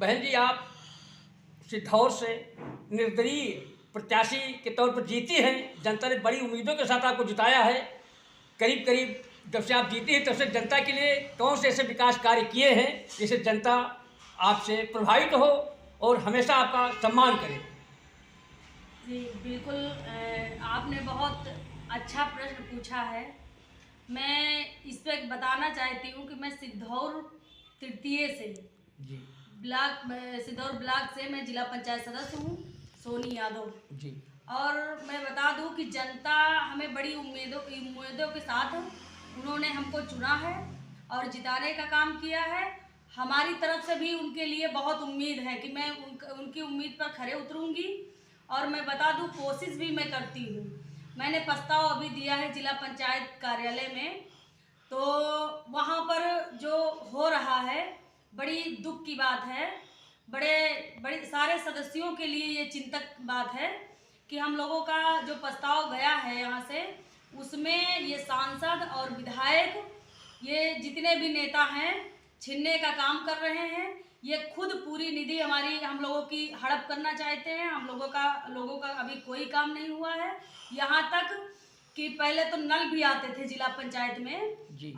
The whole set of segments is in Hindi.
बहन जी, आप सिद्धौर से निर्दलीय प्रत्याशी के तौर पर जीती हैं। जनता ने बड़ी उम्मीदों के साथ आपको जिताया है। करीब करीब जब से आप जीती हैं तब से जनता के लिए कौन से ऐसे विकास कार्य किए हैं जिससे जनता आपसे प्रभावित हो और हमेशा आपका सम्मान करे? जी बिल्कुल, आपने बहुत अच्छा प्रश्न पूछा है। मैं इस पे बताना चाहती हूँ कि मैं सिद्धौर तृतीय से जी सिद्धौर ब्लॉक से मैं जिला पंचायत सदस्य हूँ, सोनी यादव जी। और मैं बता दूं कि जनता हमें बड़ी उम्मीदों के साथ उन्होंने हमको चुना है और जिताने का काम किया है। हमारी तरफ से भी उनके लिए बहुत उम्मीद है कि मैं उनकी उम्मीद पर खरे उतरूंगी और मैं बता दूं कोशिश भी मैं करती हूँ। मैंने प्रस्ताव अभी दिया है जिला पंचायत कार्यालय में, तो वहाँ पर जो हो रहा है बड़ी दुख की बात है। बड़े बड़े सारे सदस्यों के लिए ये चिंतक बात है कि हम लोगों का जो प्रस्ताव गया है यहाँ से, उसमें ये सांसद और विधायक, ये जितने भी नेता हैं, छीनने का काम कर रहे हैं। ये खुद पूरी निधि हमारी हम लोगों की हड़प करना चाहते हैं। हम लोगों का अभी कोई काम नहीं हुआ है। यहाँ तक कि पहले तो नल भी आते थे जिला पंचायत में,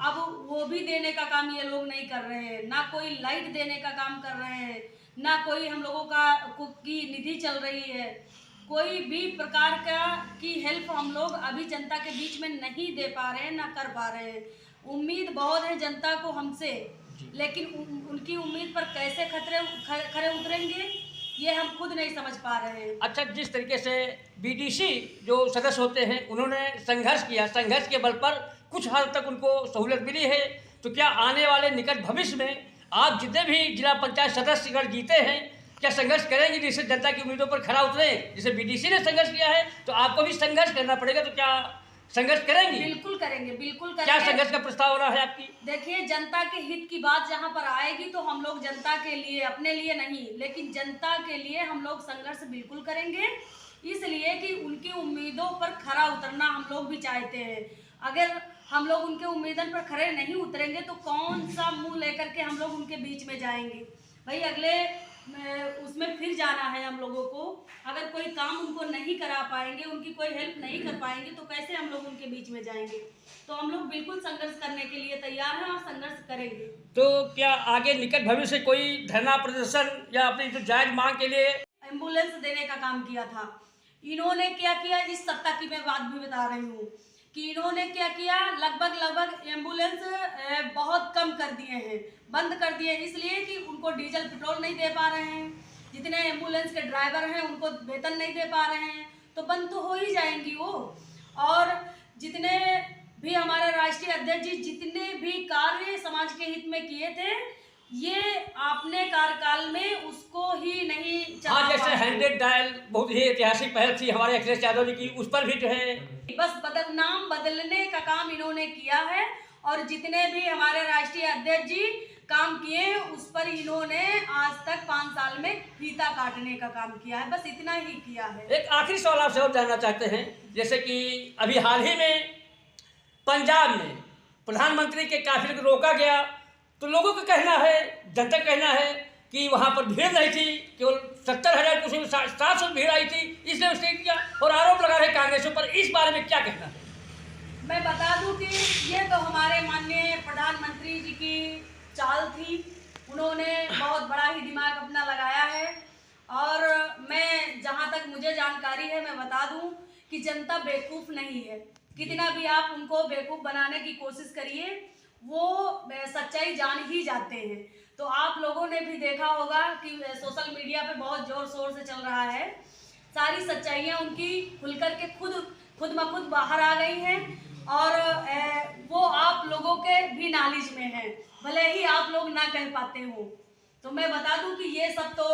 अब वो भी देने का काम ये लोग नहीं कर रहे हैं। ना कोई लाइट देने का काम कर रहे हैं, ना कोई हम लोगों की निधि चल रही है। कोई भी प्रकार की हेल्प हम लोग अभी जनता के बीच में नहीं दे पा रहे हैं, ना कर पा रहे हैं। उम्मीद बहुत है जनता को हमसे, लेकिन उनकी उम्मीद पर कैसे खरे उतरेंगे ये हम खुद नहीं समझ पा रहे हैं। अच्छा, जिस तरीके से बीडीसी जो सदस्य होते हैं उन्होंने संघर्ष किया, संघर्ष के बल पर कुछ हद तक उनको सहूलत मिली है, तो क्या आने वाले निकट भविष्य में आप जितने भी जिला पंचायत सदस्यगण जीते हैं क्या संघर्ष करेंगे जिससे जनता की उम्मीदों पर खरा उतरे? जैसे बीडीसी ने संघर्ष किया है तो आपको भी संघर्ष करना पड़ेगा, तो क्या संघर्ष करेंगी? बिल्कुल करेंगे, बिल्कुल करेंगे। क्या संघर्ष का प्रस्ताव हो रहा है आपकी? देखिए, जनता के हित की बात जहाँ पर आएगी तो हम लोग जनता के लिए, अपने लिए नहीं लेकिन जनता के लिए हम लोग संघर्ष बिल्कुल करेंगे, इसलिए कि उनकी उम्मीदों पर खरा उतरना हम लोग भी चाहते हैं। अगर हम लोग उनके उम्मीदों पर खरे नहीं उतरेंगे तो कौन सा मुंह लेकर के हम लोग उनके बीच में जाएंगे? भाई अगले उसमें फिर जाना है हम लोगों को। अगर कोई काम उनको नहीं करा पाएंगे, उनकी कोई हेल्प नहीं कर पाएंगे तो कैसे हम लोग उनके बीच में जाएंगे? तो हम लोग बिल्कुल संघर्ष करने के लिए तैयार हैं और संघर्ष करेंगे। तो क्या आगे निकट भविष्य कोई धरना प्रदर्शन या अपनी जो जायज मांग के लिए? एम्बुलेंस देने का काम किया था इन्होंने, क्या किया इस सत्ता की मैं बात भी बता रही हूँ कि इन्होंने क्या किया, लगभग एम्बुलेंस बहुत कम कर दिए हैं, बंद कर दिए, इसलिए कि उनको डीजल पेट्रोल नहीं दे पा रहे हैं। जितने एम्बुलेंस के ड्राइवर हैं उनको वेतन नहीं दे पा रहे हैं, तो बंद तो हो ही जाएंगी वो। और जितने भी हमारे राष्ट्रीय अध्यक्ष जी जितने भी कार्य समाज के हित में किए थे, ये आपने कार्यकाल में उसको ही नहीं चला। हाँ, जैसे 100 डायल बहुत ही ऐतिहासिक पहल थी हमारे अखिलेश यादव जी की, उस पर भी जो है बस नाम बदलने का काम इन्होंने किया है और जितने भी हमारे राष्ट्रीय अध्यक्ष जी काम किए हैं उस पर इन्होंने आज तक 5 साल में फीता काटने का काम किया है, बस इतना ही किया है। एक आखिरी सवाल आपसे और जानना चाहते हैं, जैसे कि अभी हाल ही में पंजाब में प्रधानमंत्री के काफिले को रोका गया, तो लोगों का कहना है, जनता का कहना है कि वहाँ पर भीड़ नहीं थी, केवल 70,000 कुछ 700 भीड़ आई थी, इसलिए उसने किया और आरोप लगा रहे कांग्रेसों पर। इस बारे में क्या कहना है? मैं बता दूं कि ये तो हमारे माननीय प्रधानमंत्री जी की चाल थी, उन्होंने बहुत बड़ा ही दिमाग अपना लगाया है। और मैं जहाँ तक मुझे जानकारी है मैं बता दूं कि जनता बेवकूफ़ नहीं है। कितना भी आप उनको बेवकूफ़ बनाने की कोशिश करिए, वो सच्चाई जान ही जाते हैं। तो आप लोगों ने भी देखा होगा कि सोशल मीडिया पे बहुत ज़ोर शोर से चल रहा है, सारी सच्चाइयाँ उनकी खुलकर के खुद ब खुद बाहर आ गई हैं और वो आप लोगों के भी नॉलेज में है, भले ही आप लोग ना कह पाते हो। तो मैं बता दूं कि ये सब तो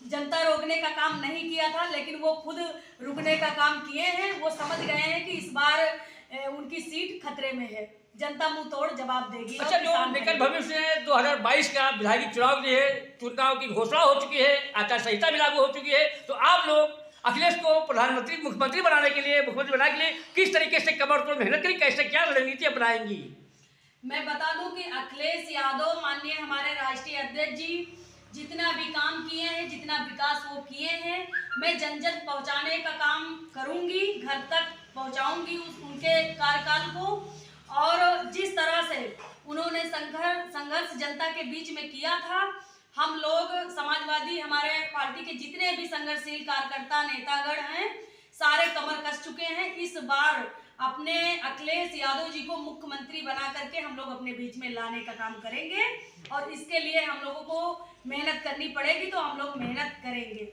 जनता रोकने का काम नहीं किया था, लेकिन वो खुद रुकने का काम किए हैं। वो समझ गए हैं कि इस बार उनकी सीट खतरे में है, जनता मुंह तोड़ जवाब देगी। अच्छा, जो निकट भविष्य में 2022 का विधायी चुनाव जो है, चुनाव की घोषणा हो चुकी है, आचार संहिता भी लागू हो चुकी है, तो आप लोग अखिलेश को मुख्यमंत्री बनाने के लिए किस तरीके से कमर तोड़ मेहनत करी, कैसे क्या रणनीति अपनाएंगी? मैं बता दूं कि अखिलेश यादव माननीय हमारे राष्ट्रीय अध्यक्ष जी जितना भी काम किए हैं, जितना विकास वो किए हैं, मैं जन जन पहुंचाने का काम करूंगी, घर तक पहुंचाऊंगी उनके कार्यकाल को। और जिस तरह से उन्होंने संघर्ष जनता के बीच में किया था, हम लोग समाजवादी हमारे पार्टी के जितने भी संघर्षशील कार्यकर्ता नेतागण हैं, सारे कमर कस चुके हैं। इस बार अपने अखिलेश यादव जी को मुख्यमंत्री बना करके हम लोग अपने बीच में लाने का काम करेंगे और इसके लिए हम लोगों को मेहनत करनी पड़ेगी, तो हम लोग मेहनत करेंगे।